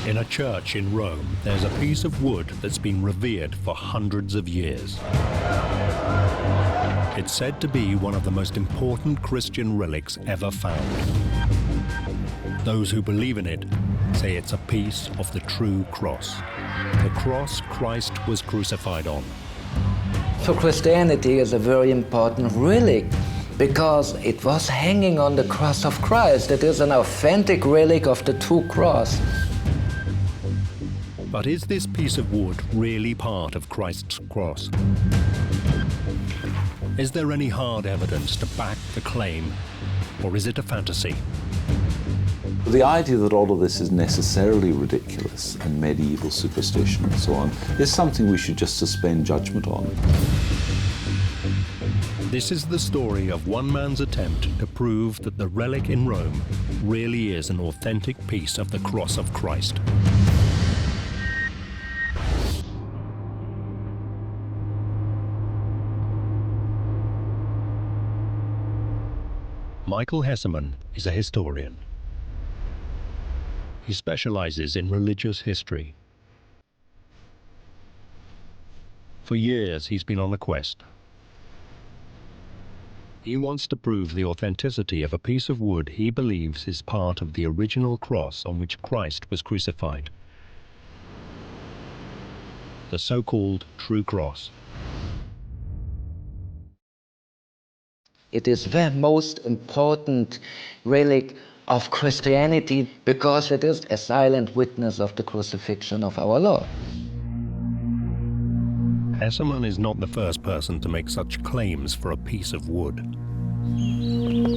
In a church in Rome, there's a piece of wood that's been revered for hundreds of years. It's said to be one of the most important Christian relics ever found. Those who believe in it say it's a piece of the true cross, the cross Christ was crucified on. For Christianity, it's a very important relic because it was hanging on the cross of Christ. It is an authentic relic of the true cross. But is this piece of wood really part of Christ's cross? Is there any hard evidence to back the claim, or is it a fantasy? The idea that all of this is necessarily ridiculous and medieval superstition and so on is something we should just suspend judgment on. This is the story of one man's attempt to prove that the relic in Rome really is an authentic piece of the cross of Christ. Michael Hesseman is a historian. He specializes in religious history. For years, he's been on a quest. He wants to prove the authenticity of a piece of wood he believes is part of the original cross on which Christ was crucified. The so-called true cross. It is the most important relic of Christianity because it is a silent witness of the crucifixion of our Lord. Hesseman is not the first person to make such claims for a piece of wood.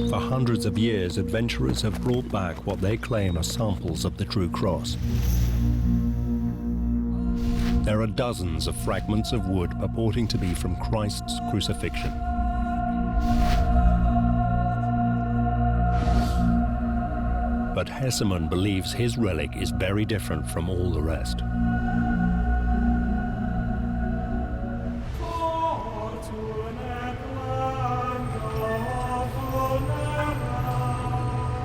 For hundreds of years, adventurers have brought back what they claim are samples of the true cross. There are dozens of fragments of wood purporting to be from Christ's crucifixion. But Hesseman believes his relic is very different from all the rest.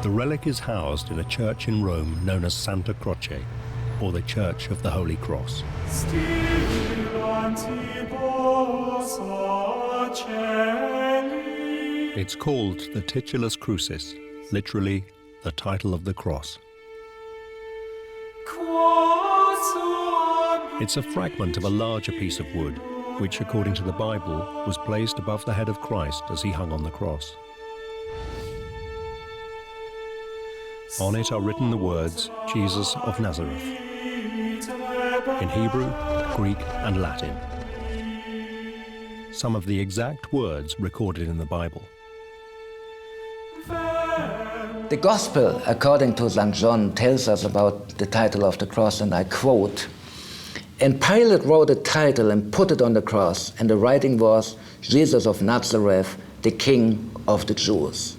The relic is housed in a church in Rome known as Santa Croce, or the Church of the Holy Cross. It's called the Titulus Crucis, literally the title of the cross. It's a fragment of a larger piece of wood, which, according to the Bible, was placed above the head of Christ as he hung on the cross. On it are written the words, Jesus of Nazareth, in Hebrew, Greek, and Latin. Some of the exact words recorded in the Bible. The Gospel, according to St. John, tells us about the title of the cross, and I quote, "And Pilate wrote a title and put it on the cross, and the writing was, Jesus of Nazareth, the King of the Jews."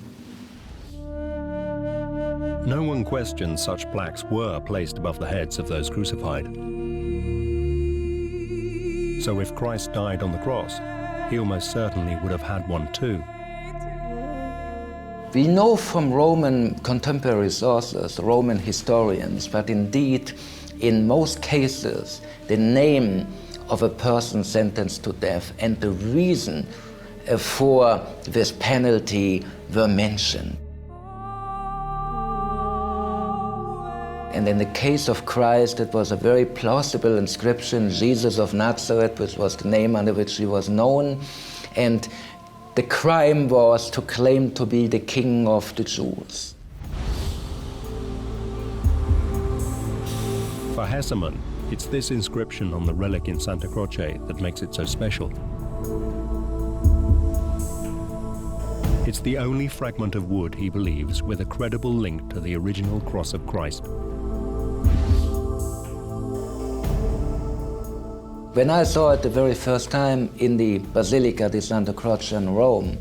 No one questions such plaques were placed above the heads of those crucified. So if Christ died on the cross, he almost certainly would have had one too. We know from Roman contemporary sources, Roman historians, but indeed, in most cases, the name of a person sentenced to death and the reason for this penalty were mentioned. And in the case of Christ, it was a very plausible inscription, Jesus of Nazareth, which was the name under which he was known. And the crime was to claim to be the King of the Jews. For Hesseman, it's this inscription on the relic in Santa Croce that makes it so special. It's the only fragment of wood, he believes, with a credible link to the original cross of Christ. When I saw it the very first time in the Basilica di Santa Croce in Rome,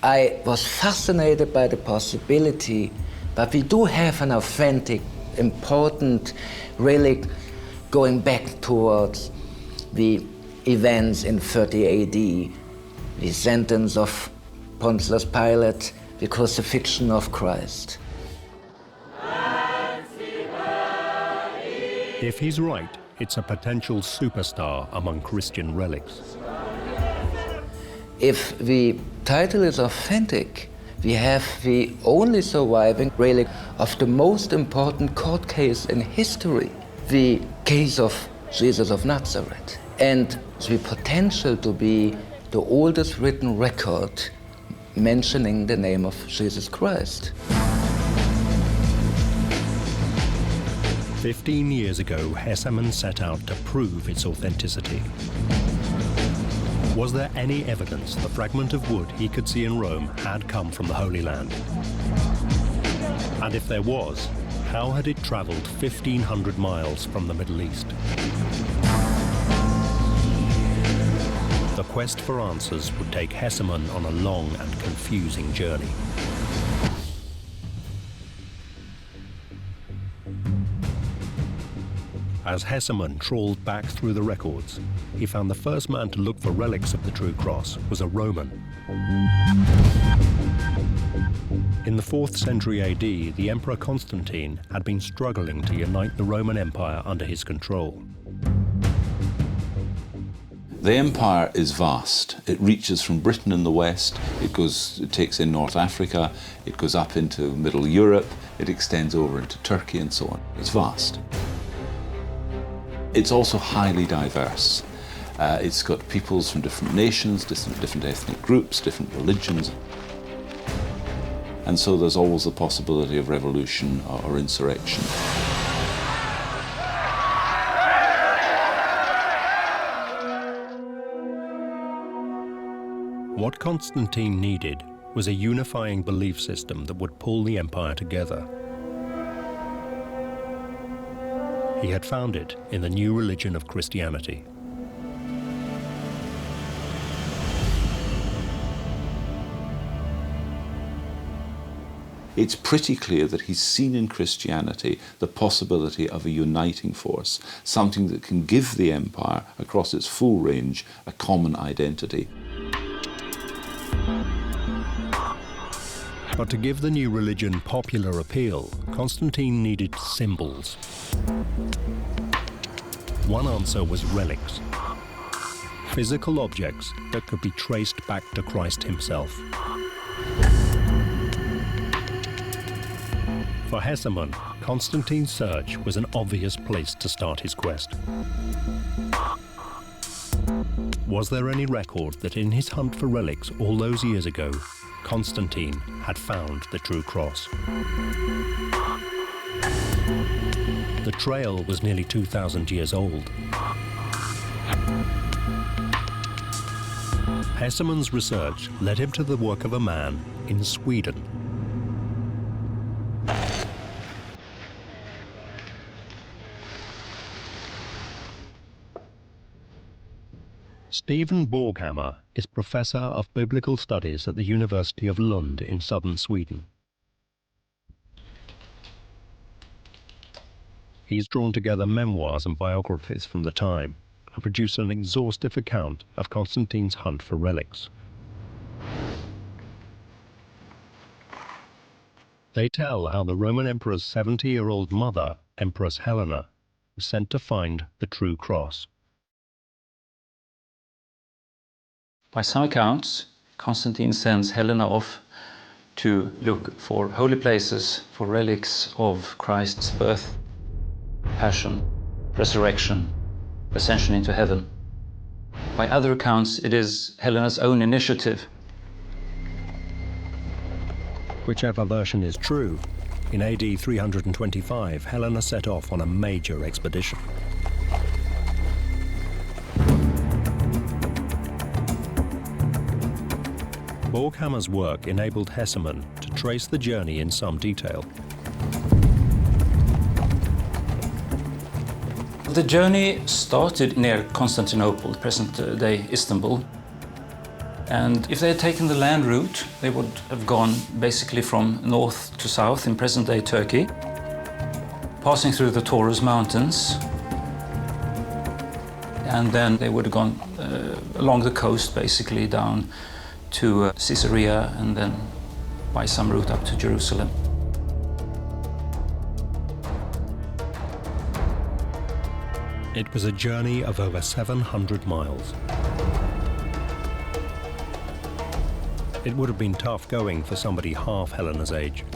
I was fascinated by the possibility that we do have an authentic, important relic going back towards the events in 30 AD, the sentence of Pontius Pilate, the crucifixion of Christ. If he's right, it's a potential superstar among Christian relics. If the title is authentic, we have the only surviving relic of the most important court case in history, the case of Jesus of Nazareth, and the potential to be the oldest written record mentioning the name of Jesus Christ. 15 years ago, Hesemann set out to prove its authenticity. Was there any evidence the fragment of wood he could see in Rome had come from the Holy Land? And if there was, how had it traveled 1,500 miles from the Middle East? The quest for answers would take Hesemann on a long and confusing journey. As Hesemann trawled back through the records, he found the first man to look for relics of the true cross was a Roman. In the 4th century AD, the Emperor Constantine had been struggling to unite the Roman Empire under his control. The empire is vast. It reaches from Britain in the west, it takes in North Africa, it goes up into Middle Europe, it extends over into Turkey and so on. It's vast. It's also highly diverse. It's got peoples from different nations, different ethnic groups, different religions. And so there's always the possibility of revolution or insurrection. What Constantine needed was a unifying belief system that would pull the empire together. He had found it in the new religion of Christianity. It's pretty clear that he's seen in Christianity the possibility of a uniting force, something that can give the empire, across its full range, a common identity. But to give the new religion popular appeal, Constantine needed symbols. One answer was relics, physical objects that could be traced back to Christ himself. For Hesemann, Constantine's search was an obvious place to start his quest. Was there any record that in his hunt for relics all those years ago, Constantine had found the true cross? The trail was nearly 2,000 years old. Hesemann's research led him to the work of a man in Sweden. Stephen Borghammer is Professor of Biblical Studies at the University of Lund in southern Sweden. He's drawn together memoirs and biographies from the time and produced an exhaustive account of Constantine's hunt for relics. They tell how the Roman Emperor's 70-year-old mother, Empress Helena, was sent to find the true cross. By some accounts, Constantine sends Helena off to look for holy places, for relics of Christ's birth, passion, resurrection, ascension into heaven. By other accounts, it is Helena's own initiative. Whichever version is true, in AD 325, Helena set off on a major expedition. Borghammer's work enabled Hesemann to trace the journey in some detail. The journey started near Constantinople, present-day Istanbul. And if they had taken the land route, they would have gone basically from north to south in present-day Turkey, passing through the Taurus Mountains. And then they would have gone along the coast, basically down to Caesarea, and then by some route up to Jerusalem. It was a journey of over 700 miles. It would have been tough going for somebody half Helena's age.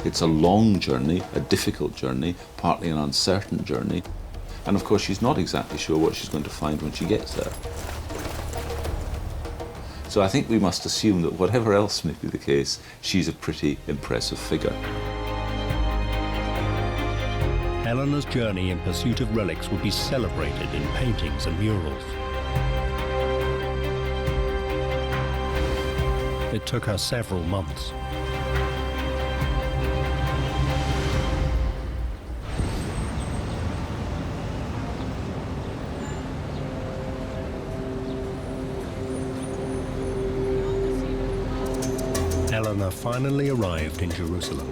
It's a long journey, a difficult journey, partly an uncertain journey. And of course, she's not exactly sure what she's going to find when she gets there. So I think we must assume that whatever else may be the case, she's a pretty impressive figure. Helena's journey in pursuit of relics would be celebrated in paintings and murals. It took her several months. Helena finally arrived in Jerusalem.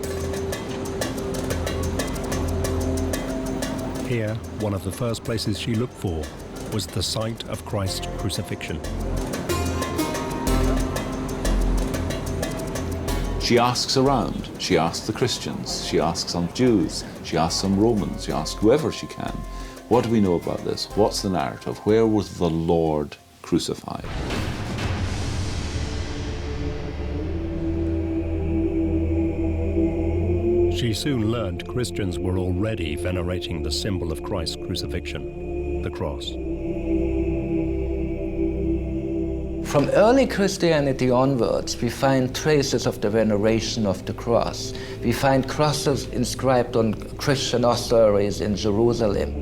Here, one of the first places she looked for was the site of Christ's crucifixion. She asks around. She asks the Christians. She asks some Jews. She asks some Romans. She asks whoever she can. What do we know about this? What's the narrative? Where was the Lord crucified? She soon learned Christians were already venerating the symbol of Christ's crucifixion, the cross. From early Christianity onwards, we find traces of the veneration of the cross. We find crosses inscribed on Christian ossuaries in Jerusalem.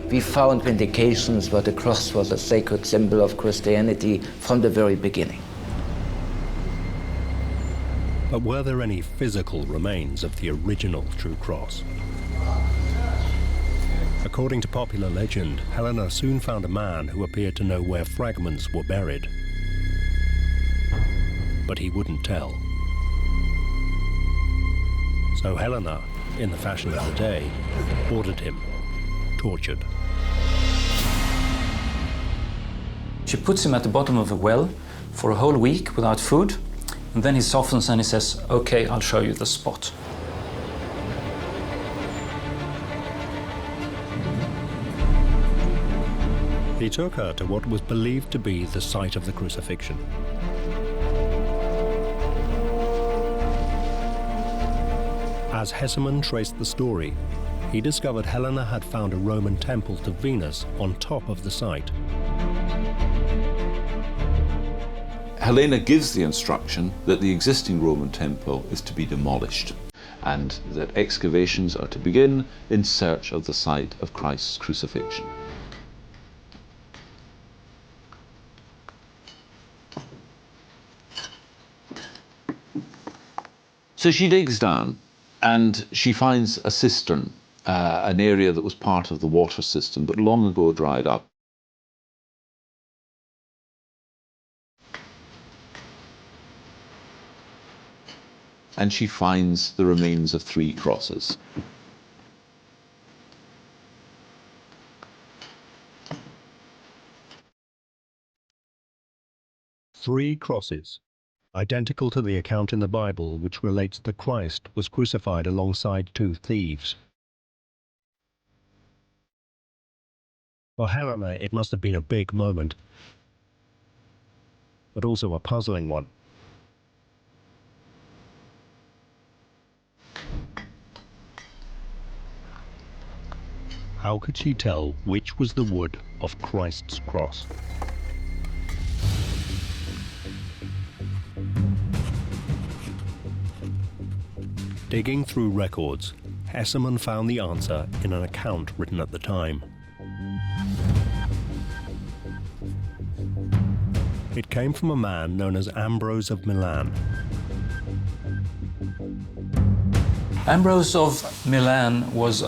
We found indications that the cross was a sacred symbol of Christianity from the very beginning. But were there any physical remains of the original true cross? According to popular legend, Helena soon found a man who appeared to know where fragments were buried. But he wouldn't tell. So Helena, in the fashion of the day, ordered him tortured. She puts him at the bottom of a well for a whole week without food, and then he softens and he says, "Okay, I'll show you the spot." He took her to what was believed to be the site of the crucifixion. As Hesseman traced the story, he discovered Helena had found a Roman temple to Venus on top of the site. Helena gives the instruction that the existing Roman temple is to be demolished and that excavations are to begin in search of the site of Christ's crucifixion. So she digs down and she finds a cistern, an area that was part of the water system but long ago dried up. And she finds the remains of 3 crosses. Three crosses, identical to the account in the Bible which relates that Christ was crucified alongside 2 thieves. For Helena, it must have been a big moment, but also a puzzling one. How could she tell which was the wood of Christ's cross? Digging through records, Hesseman found the answer in an account written at the time. It came from a man known as Ambrose of Milan. Ambrose of Milan was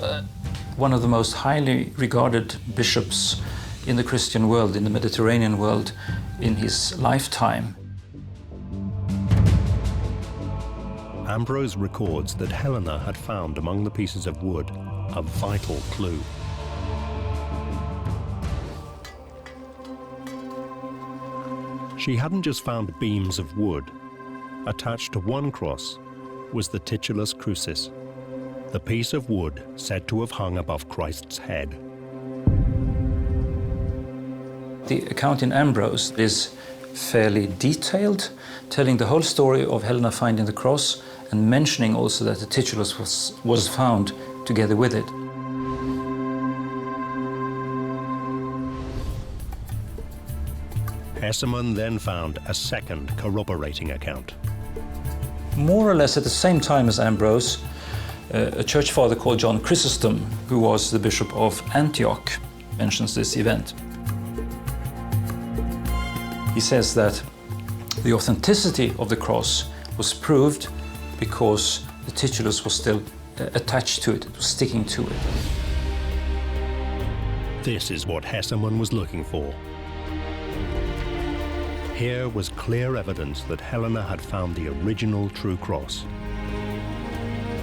one of the most highly regarded bishops in the Christian world, in the Mediterranean world, in his lifetime. Ambrose records that Helena had found among the pieces of wood a vital clue. She hadn't just found beams of wood. Attached to one cross was the Titulus Crucis, the piece of wood said to have hung above Christ's head. The account in Ambrose is fairly detailed, telling the whole story of Helena finding the cross and mentioning also that the Titulus was found together with it. Hesemann then found a second corroborating account. More or less at the same time as Ambrose, a church father called John Chrysostom, who was the bishop of Antioch, mentions this event. He says that the authenticity of the cross was proved because the Titulus was still attached to it, it was sticking to it. This is what Hesemann was looking for. Here was clear evidence that Helena had found the original true cross.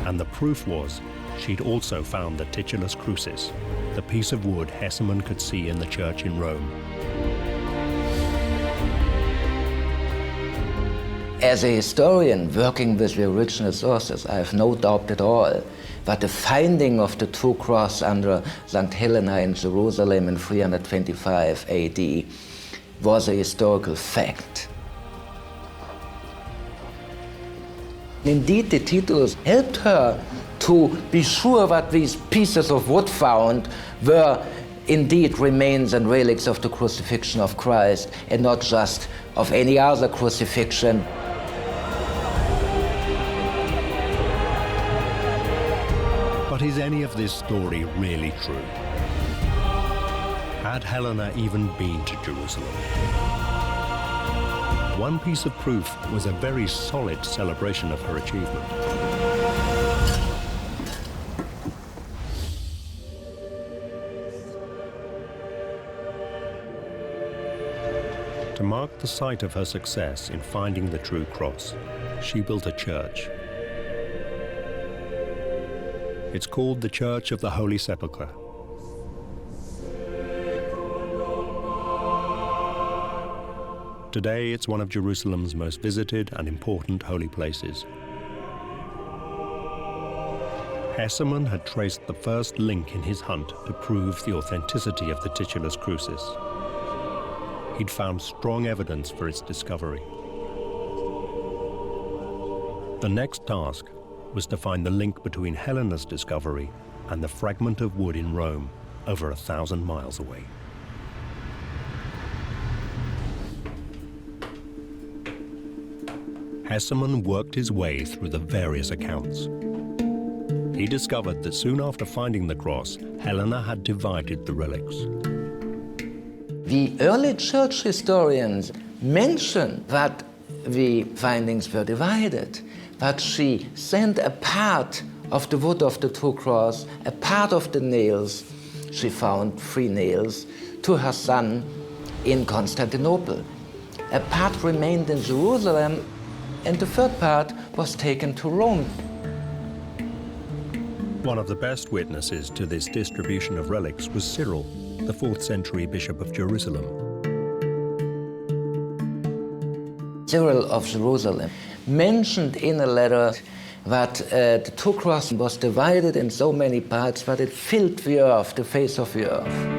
And the proof was she'd also found the Titulus Crucis, the piece of wood Hesemann could see in the church in Rome. As a historian working with the original sources, I have no doubt at all that the finding of the true cross under St. Helena in Jerusalem in 325 AD was a historical fact. Indeed, the Titulus helped her to be sure that these pieces of wood found were indeed remains and relics of the crucifixion of Christ and not just of any other crucifixion. But is any of this story really true? Had Helena even been to Jerusalem? One piece of proof was a very solid celebration of her achievement. To mark the site of her success in finding the true cross, she built a church. It's called the Church of the Holy Sepulchre. Today, it's one of Jerusalem's most visited and important holy places. Hesemann had traced the first link in his hunt to prove the authenticity of the Titulus Crucis. He'd found strong evidence for its discovery. The next task was to find the link between Helena's discovery and the fragment of wood in Rome, over 1,000 miles away. Hesemann worked his way through the various accounts. He discovered that soon after finding the cross, Helena had divided the relics. The early church historians mention that the findings were divided, that she sent a part of the wood of the true cross, a part of the nails, she found 3 nails, to her son in Constantinople. A part remained in Jerusalem, and the third part was taken to Rome. One of the best witnesses to this distribution of relics was Cyril, the 4th century bishop of Jerusalem. Cyril of Jerusalem mentioned in a letter that the true cross was divided in so many parts that it filled the earth, the face of the earth.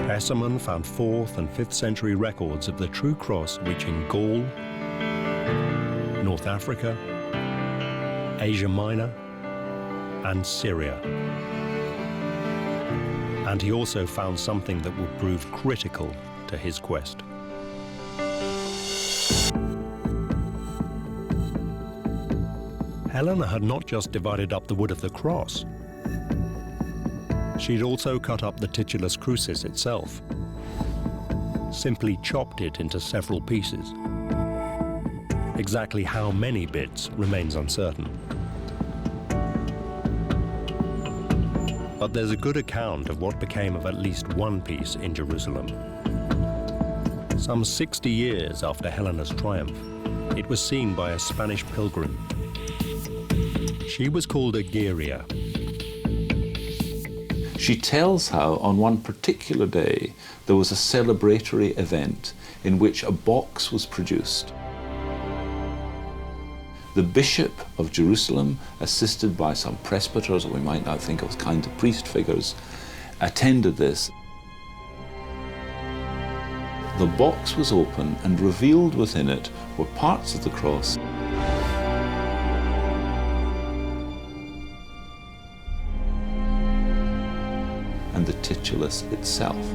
Hesemann found 4th and 5th century records of the true cross reaching Gaul, North Africa, Asia Minor, and Syria. And he also found something that would prove critical to his quest. Helena had not just divided up the wood of the cross. She'd also cut up the Titulus Crucis itself, simply chopped it into several pieces. Exactly how many bits remains uncertain. But there's a good account of what became of at least one piece in Jerusalem. Some 60 years after Helena's triumph, it was seen by a Spanish pilgrim. She was called Egeria. She tells how on one particular day there was a celebratory event in which a box was produced. The Bishop of Jerusalem, assisted by some presbyters, or we might now think of kind of priest figures, attended this. The box was open, and revealed within it were parts of the cross and the Titulus itself.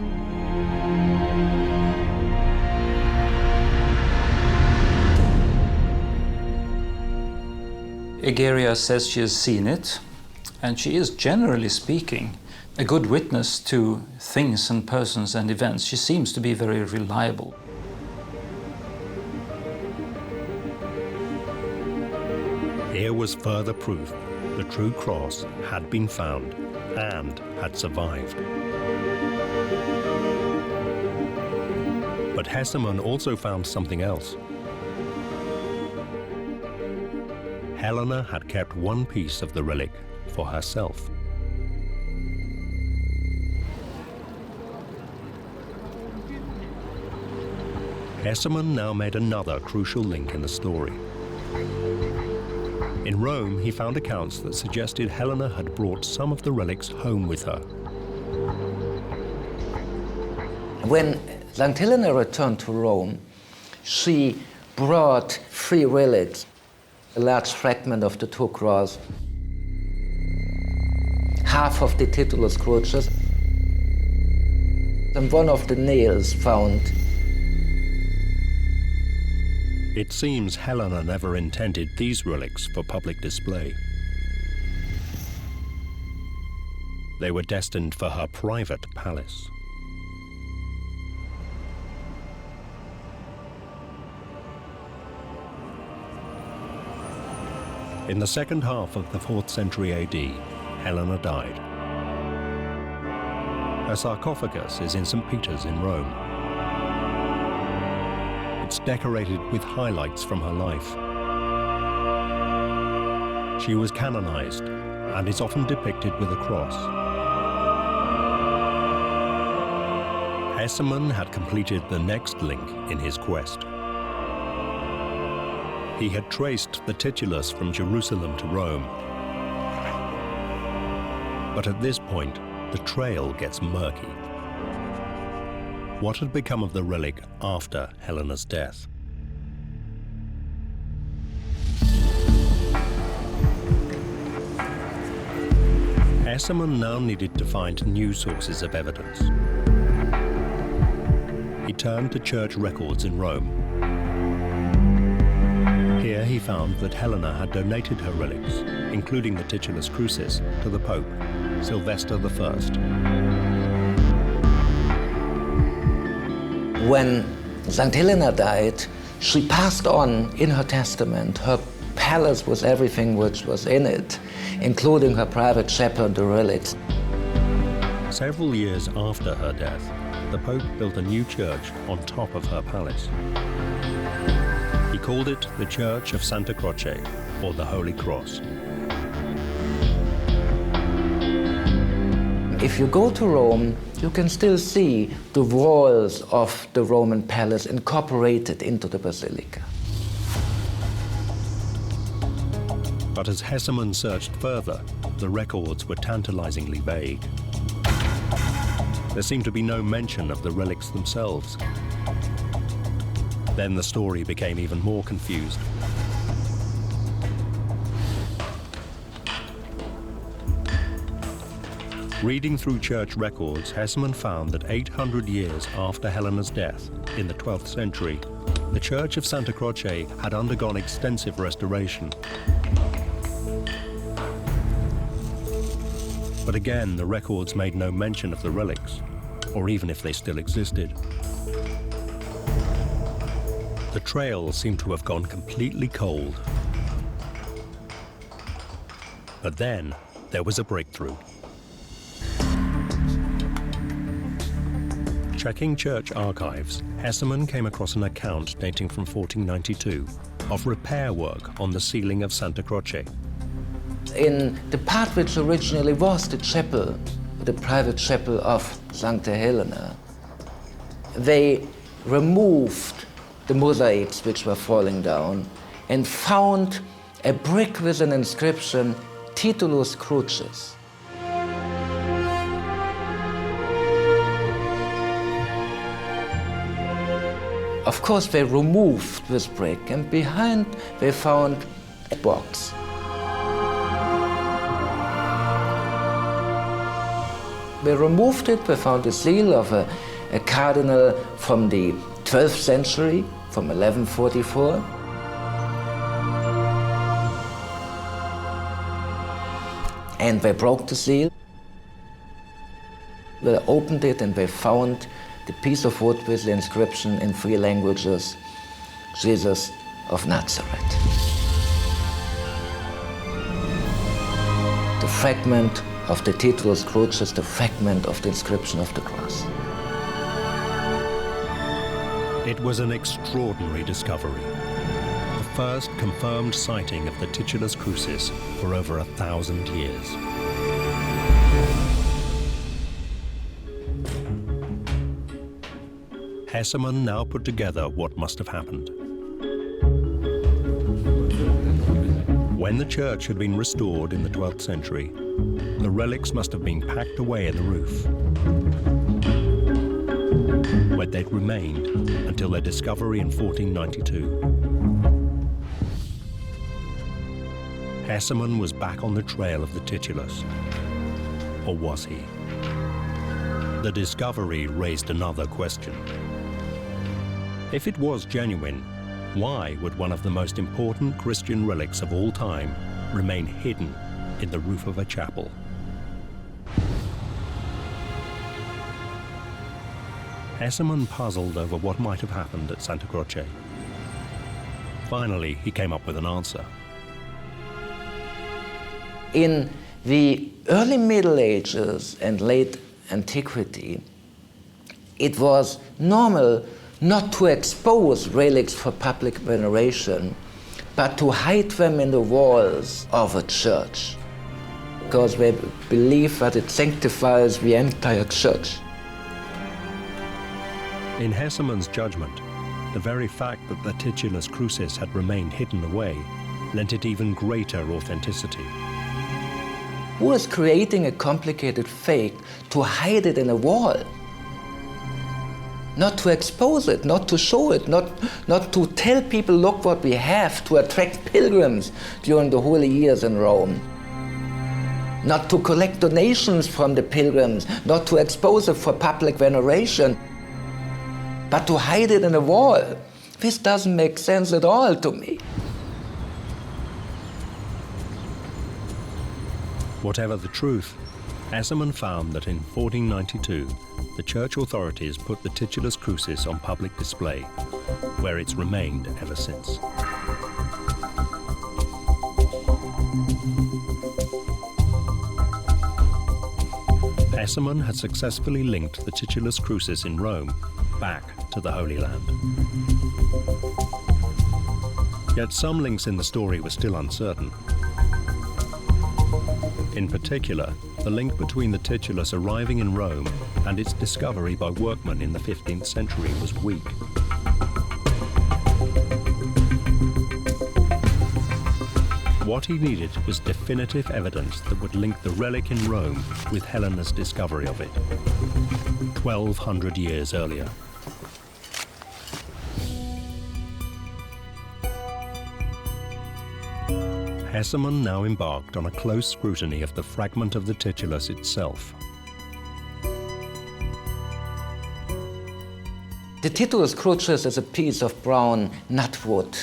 Egeria says she has seen it, and she is, generally speaking, a good witness to things and persons and events. She seems to be very reliable. Here was further proof the true cross had been found and had survived. But Hesemann also found something else. Helena had kept one piece of the relic for herself. Hesemann now made another crucial link in the story. In Rome, he found accounts that suggested Helena had brought some of the relics home with her. When St. Helena returned to Rome, she brought 3 relics: a large fragment of the two crosses, half of the Titulus Crucis, and one of the nails found. It seems Helena never intended these relics for public display. They were destined for her private palace. In the second half of the 4th century AD, Helena died. Her sarcophagus is in St. Peter's in Rome. It's decorated with highlights from her life. She was canonized and is often depicted with a cross. Hesemann had completed the next link in his quest. He had traced the Titulus from Jerusalem to Rome. But at this point, the trail gets murky. What had become of the relic after Helena's death? Hesemann now needed to find new sources of evidence. He turned to church records in Rome. Here he found that Helena had donated her relics, including the Titulus Crucis, to the Pope, Sylvester I. When St. Helena died, she passed on in her testament her palace with everything which was in it, including her private chapel and the relics. Several years after her death, the Pope built a new church on top of her palace. He called it the Church of Santa Croce, or the Holy Cross. If you go to Rome, you can still see the walls of the Roman palace incorporated into the basilica. But as Hesemann searched further, the records were tantalizingly vague. There seemed to be no mention of the relics themselves. Then the story became even more confused. Reading through church records, Hesemann found that 800 years after Helena's death, in the 12th century, the Church of Santa Croce had undergone extensive restoration. But again, the records made no mention of the relics, or even if they still existed. The trail seemed to have gone completely cold. But then there was a breakthrough. Checking church archives, Hessemann came across an account dating from 1492 of repair work on the ceiling of Santa Croce. In the part which originally was the chapel, the private chapel of Santa Helena, they removed the mosaics which were falling down and found a brick with an inscription, Titulus Crucis. Of course, they removed this brick, and behind they found a box. They removed it, they found a seal of a cardinal from the 12th century, from 1144. And they broke the seal. They opened it and they found the piece of wood with the inscription in 3 languages, Jesus of Nazareth. The fragment of the Titulus Crucis, the fragment of the inscription of the cross. It was an extraordinary discovery. The first confirmed sighting of the Titulus Crucis for over 1,000 years. Hessemann now put together what must have happened. When the church had been restored in the 12th century, the relics must have been packed away in the roof, where they'd remained until their discovery in 1492. Hessemann was back on the trail of the Titulus, or was he? The discovery raised another question. If it was genuine, why would one of the most important Christian relics of all time remain hidden in the roof of a chapel? Hessemann puzzled over what might have happened at Santa Croce. Finally, he came up with an answer. In the early Middle Ages and late Antiquity, it was normal not to expose relics for public veneration, but to hide them in the walls of a church, because they believe that it sanctifies the entire church. In Hessemann's judgment, the very fact that the Titulus Crucis had remained hidden away lent it even greater authenticity. Who is creating a complicated fake to hide it in a wall? Not to expose it, not to show it, not to tell people, look what we have, to attract pilgrims during the holy years in Rome. Not to collect donations from the pilgrims, not to expose it for public veneration, but to hide it in a wall. This doesn't make sense at all to me. Whatever the truth, Hessemann found that in 1492, the church authorities put the Titulus Crucis on public display, where it's remained ever since. Hessemann had successfully linked the Titulus Crucis in Rome back to the Holy Land. Yet some links in the story were still uncertain. In particular, the link between the Titulus arriving in Rome and its discovery by workmen in the 15th century was weak. What he needed was definitive evidence that would link the relic in Rome with Helena's discovery of it, 1,200 years earlier. Hessemann now embarked on a close scrutiny of the fragment of the Titulus itself. The Titulus Crucis is a piece of brown nutwood,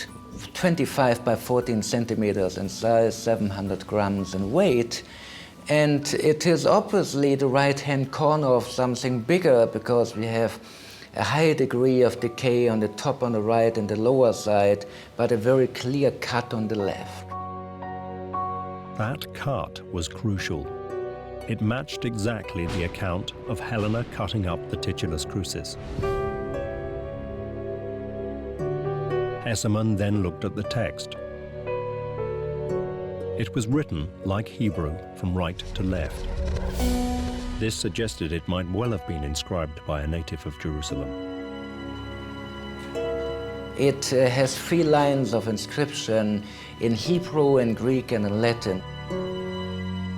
25 by 14 centimeters in size, 700 grams in weight. And it is obviously the right-hand corner of something bigger, because we have a high degree of decay on the top on the right and the lower side, but a very clear cut on the left. That cut was crucial. It matched exactly the account of Helena cutting up the Titulus Crucis. Hesselmann then looked at the text. It was written, like Hebrew, from right to left. This suggested it might well have been inscribed by a native of Jerusalem. It has 3 lines of inscription in Hebrew, in Greek, and in Latin,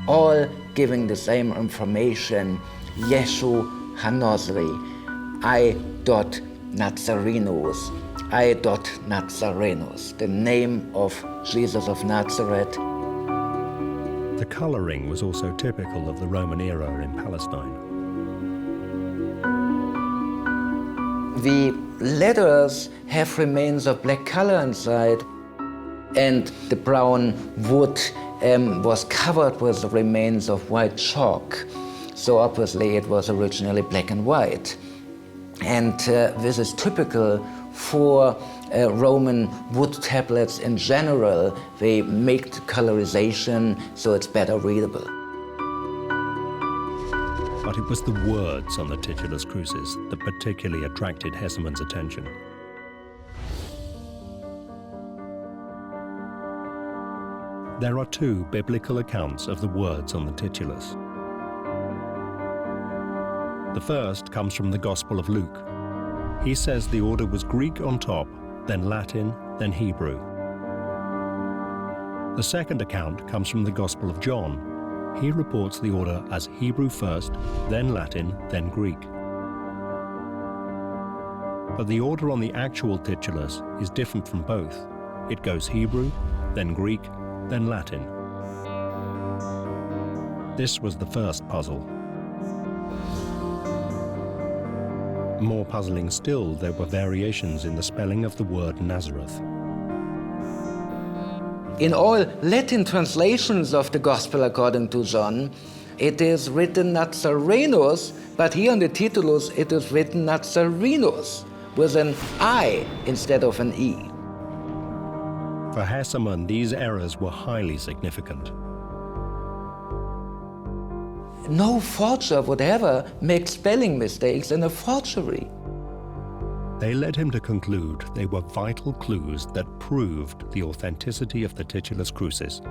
all giving the same information: Yeshu HaNozri, I.Nazarenus, I.Nazarenus, the name of Jesus of Nazareth. The coloring was also typical of the Roman era in Palestine. The letters have remains of black color inside, and the brown wood was covered with the remains of white chalk. So obviously it was originally black and white. And this is typical for Roman wood tablets in general. They make the colorization so it's better readable. But it was the words on the Titulus Crucis that particularly attracted Hesselmann's attention. There are 2 biblical accounts of the words on the Titulus. The first comes from the Gospel of Luke. He says the order was Greek on top, then Latin, then Hebrew. The second account comes from the Gospel of John. He reports the order as Hebrew first, then Latin, then Greek. But the order on the actual Titulus is different from both. It goes Hebrew, then Greek, then Latin. This was the first puzzle. More puzzling still, there were variations in the spelling of the word Nazareth. In all Latin translations of the Gospel according to John, it is written Nazarenus, but here on the Titulus it is written Nazarenus, with an I instead of an E. For Hesselmann, these errors were highly significant. No forger would ever make spelling mistakes in a forgery. They led him to conclude they were vital clues that proved the authenticity of the Titulus Crucis.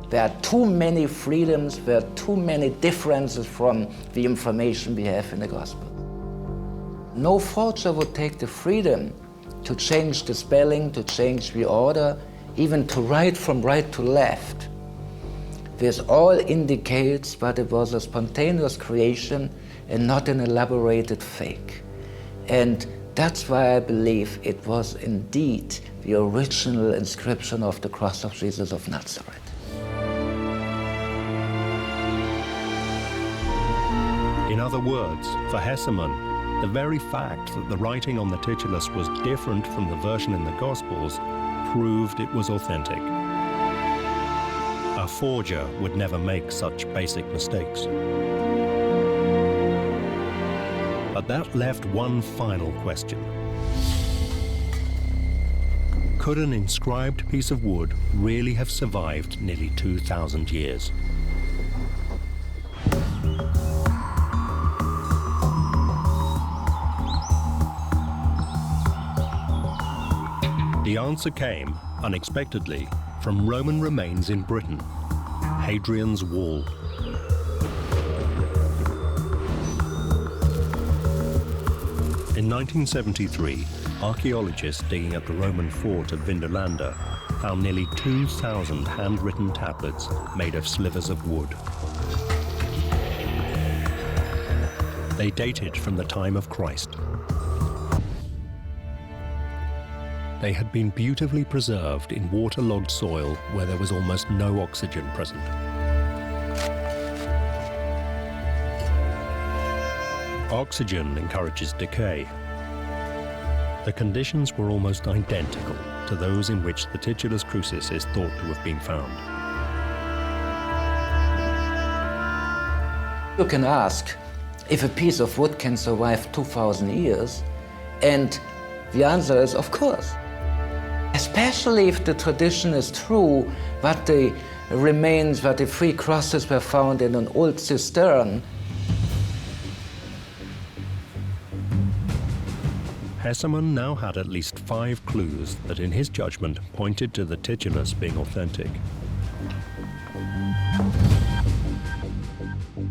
There are too many freedoms, there are too many differences from the information we have in the Gospel. No forger would take the freedom to change the spelling, to change the order, even to write from right to left. This all indicates that it was a spontaneous creation and not an elaborated fake. And that's why I believe it was indeed the original inscription of the cross of Jesus of Nazareth. In other words, for Hesselmann, the very fact that the writing on the Titulus was different from the version in the Gospels proved it was authentic. A forger would never make such basic mistakes. But that left one final question. Could an inscribed piece of wood really have survived nearly 2,000 years? The answer came, unexpectedly, from Roman remains in Britain, Hadrian's Wall. In 1973, archaeologists digging at the Roman fort of Vindolanda found nearly 2,000 handwritten tablets made of slivers of wood. They dated from the time of Christ. They had been beautifully preserved in waterlogged soil where there was almost no oxygen present. Oxygen encourages decay. The conditions were almost identical to those in which the Titulus Crucis is thought to have been found. You can ask, if a piece of wood can survive 2,000 years? And the answer is, of course. Especially if the tradition is true, that the remains, that the 3 crosses were found in an old cistern. Hesselmann now had at least 5 clues that, in his judgment, pointed to the Titulus being authentic.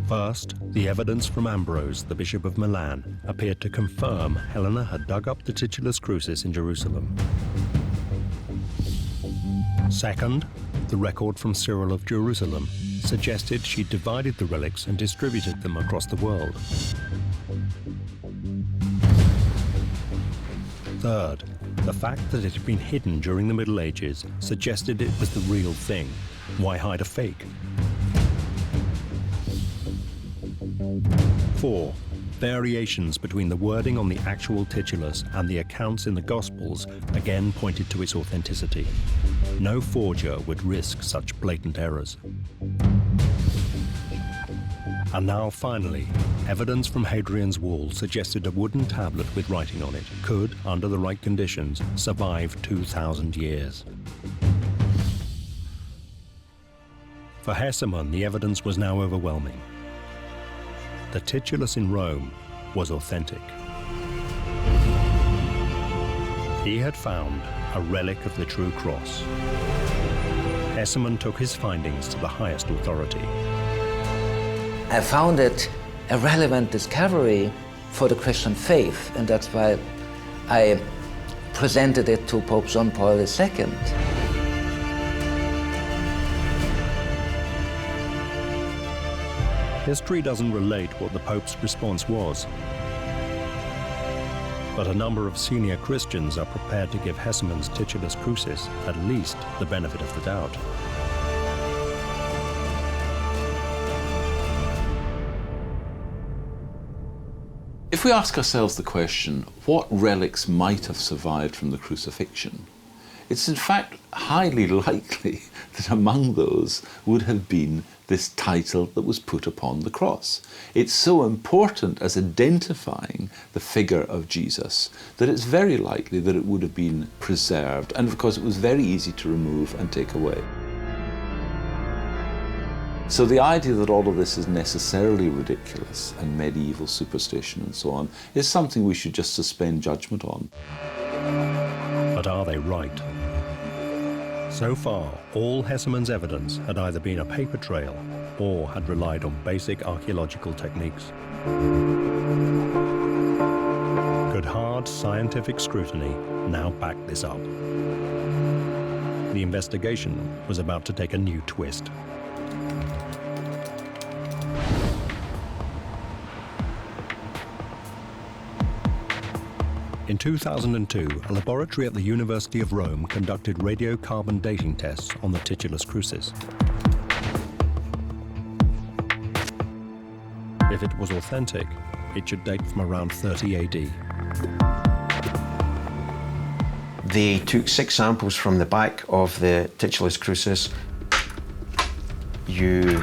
First, the evidence from Ambrose, the Bishop of Milan, appeared to confirm Helena had dug up the Titulus Crucis in Jerusalem. Second, the record from Cyril of Jerusalem suggested she divided the relics and distributed them across the world. Third, the fact that it had been hidden during the Middle Ages suggested it was the real thing. Why hide a fake? 4. Variations between the wording on the actual Titulus and the accounts in the Gospels again pointed to its authenticity. No forger would risk such blatant errors. And now, finally, evidence from Hadrian's Wall suggested a wooden tablet with writing on it could, under the right conditions, survive 2,000 years. For Hesselmann, the evidence was now overwhelming. The Titulus in Rome was authentic. He had found a relic of the true cross. Hesselmann took his findings to the highest authority. I found it a relevant discovery for the Christian faith, and that's why I presented it to Pope John Paul II. History doesn't relate what the Pope's response was, but a number of senior Christians are prepared to give Hesselmann's Titulus Crucis at least the benefit of the doubt. If we ask ourselves the question, what relics might have survived from the crucifixion, it's in fact highly likely that among those would have been this title that was put upon the cross. It's so important as identifying the figure of Jesus that it's very likely that it would have been preserved, and of course it was very easy to remove and take away. So the idea that all of this is necessarily ridiculous and medieval superstition and so on is something we should just suspend judgment on. But are they right? So far, all Hesselmann's evidence had either been a paper trail or had relied on basic archaeological techniques. Could hard scientific scrutiny now back this up? The investigation was about to take a new twist. In 2002, a laboratory at the University of Rome conducted radiocarbon dating tests on the Titulus Crucis. If it was authentic, it should date from around 30 AD. They took 6 samples from the back of the Titulus Crucis. You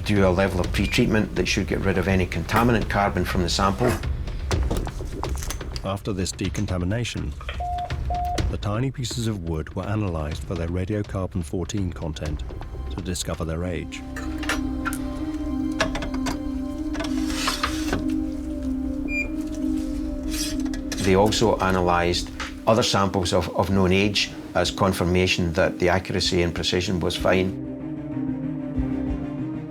do a level of pre-treatment that should get rid of any contaminant carbon from the sample. After this decontamination, the tiny pieces of wood were analyzed for their radiocarbon-14 content to discover their age. They also analysed other samples of known age as confirmation that the accuracy and precision was fine.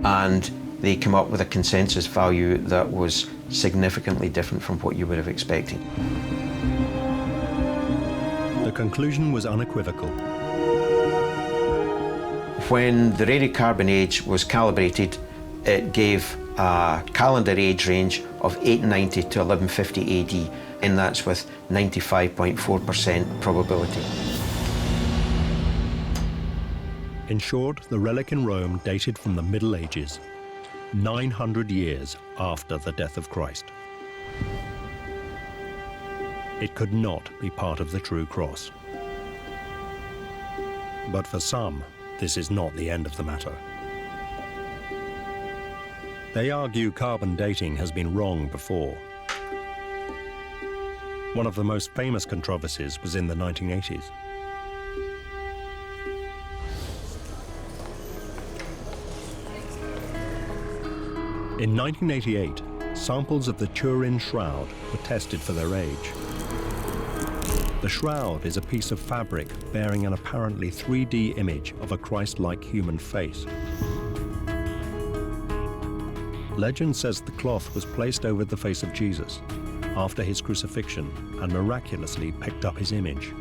And they came up with a consensus value that was significantly different from what you would have expected. The conclusion was unequivocal. When the radiocarbon age was calibrated, it gave a calendar age range of 890 to 1150 AD, and that's with 95.4% probability. In short, the relic in Rome dated from the Middle Ages, 900 years after the death of Christ. It could not be part of the true cross. But for some, this is not the end of the matter. They argue carbon dating has been wrong before. One of the most famous controversies was in the 1980s. In 1988, samples of the Turin shroud were tested for their age. The shroud is a piece of fabric bearing an apparently 3D image of a Christ-like human face. Legend says the cloth was placed over the face of Jesus after his crucifixion and miraculously picked up his image.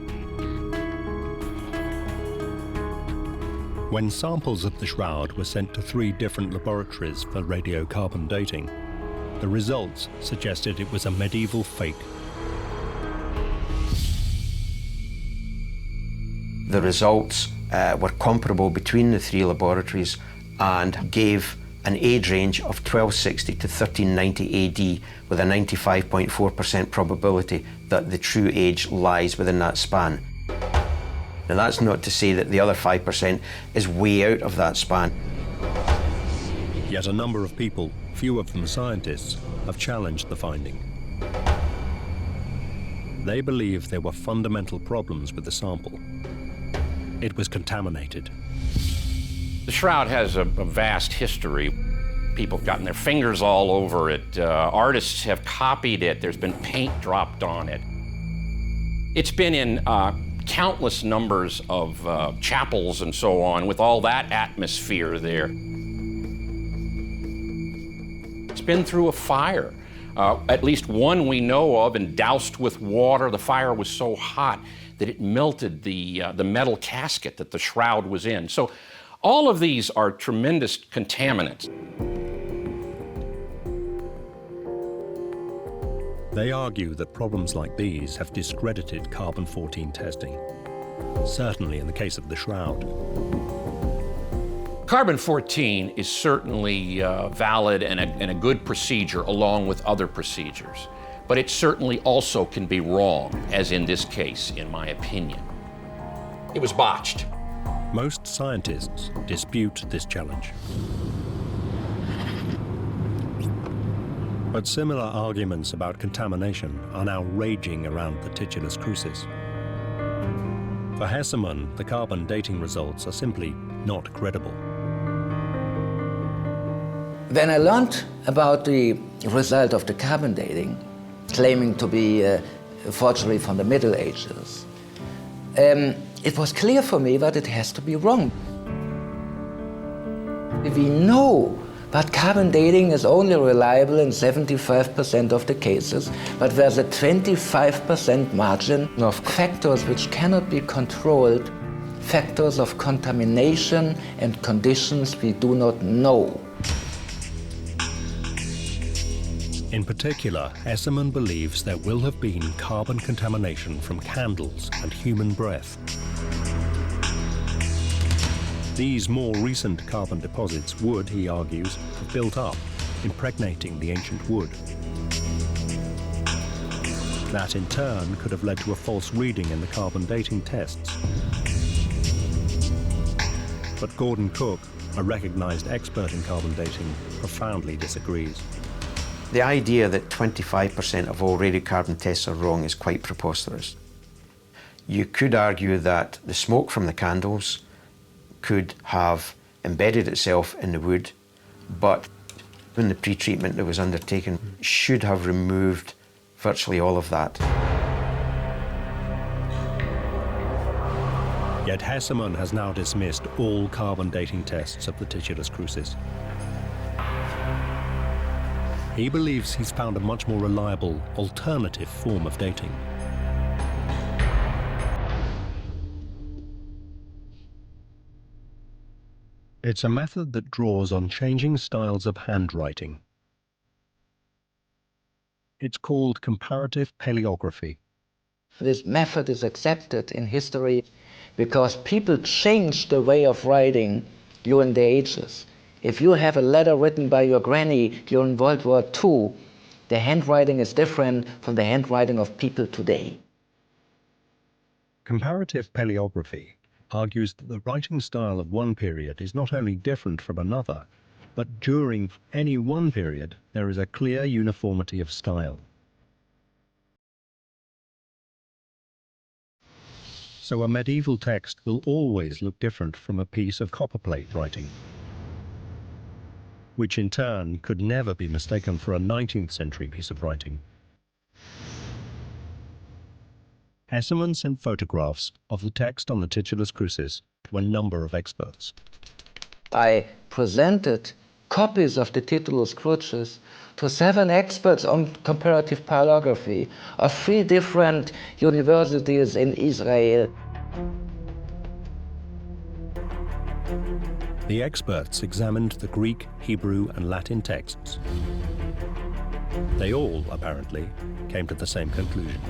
When samples of the shroud were sent to 3 different laboratories for radiocarbon dating, the results suggested it was a medieval fake. The results were comparable between the 3 laboratories and gave an age range of 1260 to 1390 AD with a 95.4% probability that the true age lies within that span. Now that's not to say that the other 5% is way out of that span. Yet a number of people, few of them scientists, have challenged the finding. They believe there were fundamental problems with the sample. It was contaminated. The shroud has a vast history. People have gotten their fingers all over it. Artists have copied it. There's been paint dropped on it. It's been in countless numbers of chapels and so on, with all that atmosphere there. It's been through a fire, at least one we know of, and doused with water. The fire was so hot that it melted the metal casket that the shroud was in. So all of these are tremendous contaminants. They argue that problems like these have discredited carbon-14 testing, certainly in the case of the shroud. Carbon-14 is certainly valid and a good procedure along with other procedures, but it certainly also can be wrong, as in this case, in my opinion. It was botched. Most scientists dispute this challenge. But similar arguments about contamination are now raging around the Titulus Crucis. For Hessemann, the carbon dating results are simply not credible. When I learned about the result of the carbon dating, claiming to be a forgery from the Middle Ages, it was clear for me that it has to be wrong. We know that carbon dating is only reliable in 75% of the cases, but there's a 25% margin of factors which cannot be controlled, factors of contamination and conditions we do not know. In particular, Hessemann believes there will have been carbon contamination from candles and human breath. These more recent carbon deposits would, he argues, have built up, impregnating the ancient wood. That in turn could have led to a false reading in the carbon dating tests. But Gordon Cook, a recognized expert in carbon dating, profoundly disagrees. The idea that 25% of all radiocarbon tests are wrong is quite preposterous. You could argue that the smoke from the candles could have embedded itself in the wood, but in the pre-treatment that was undertaken should have removed virtually all of that. Yet Hessemann has now dismissed all carbon dating tests of the Titulus Crucis. He believes he's found a much more reliable alternative form of dating. It's a method that draws on changing styles of handwriting. It's called comparative paleography. This method is accepted in history because people changed the way of writing during the ages. If you have a letter written by your granny during World War II, the handwriting is different from the handwriting of people today. Comparative paleography argues that the writing style of one period is not only different from another, but during any one period there is a clear uniformity of style. So a medieval text will always look different from a piece of copperplate writing, which in turn could never be mistaken for a 19th century piece of writing. Hessemann sent photographs of the text on the Titulus Crucis to a number of experts. I presented copies of the Titulus Crucis to 7 experts on comparative paleography of 3 different universities in Israel. The experts examined the Greek, Hebrew, and Latin texts. They all, apparently, came to the same conclusion.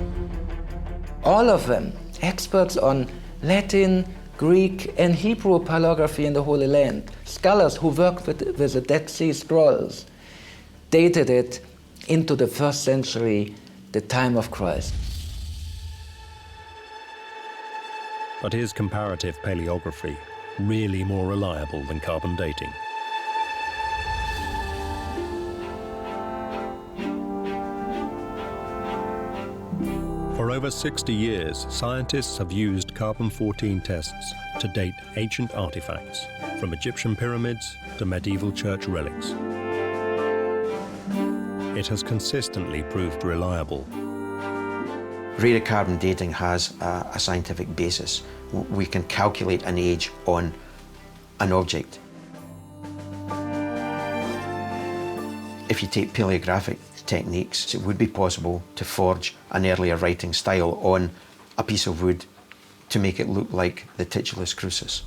All of them, experts on Latin, Greek, and Hebrew paleography in the Holy Land, scholars who worked with the Dead Sea Scrolls, dated it into the 1st century, the time of Christ. But is comparative paleography really more reliable than carbon dating? For over 60 years, scientists have used carbon-14 tests to date ancient artifacts, from Egyptian pyramids to medieval church relics. It has consistently proved reliable. Radiocarbon dating has a scientific basis. We can calculate an age on an object. If you take paleographic techniques, it would be possible to forge an earlier writing style on a piece of wood to make it look like the Titulus Crucis.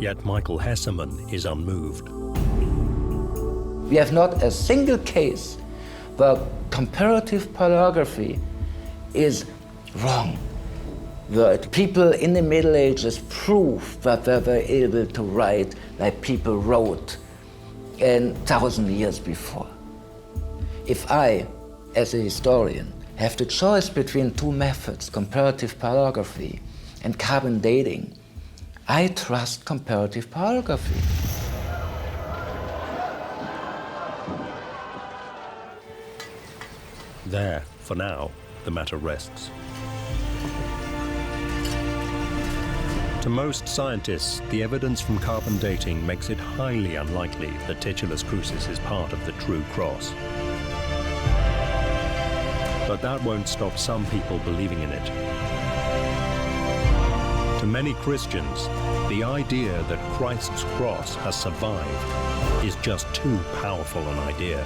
Yet Michael Hessemann is unmoved. We have not a single case where comparative paleography is wrong, where people in the Middle Ages prove that they were able to write like people wrote 1,000 years before. If I, as a historian, have the choice between 2 methods, comparative paleography and carbon dating, I trust comparative paleography. There, for now, the matter rests. To most scientists, the evidence from carbon dating makes it highly unlikely that Titulus Crucis is part of the true cross. But that won't stop some people believing in it. To many Christians, the idea that Christ's cross has survived is just too powerful an idea.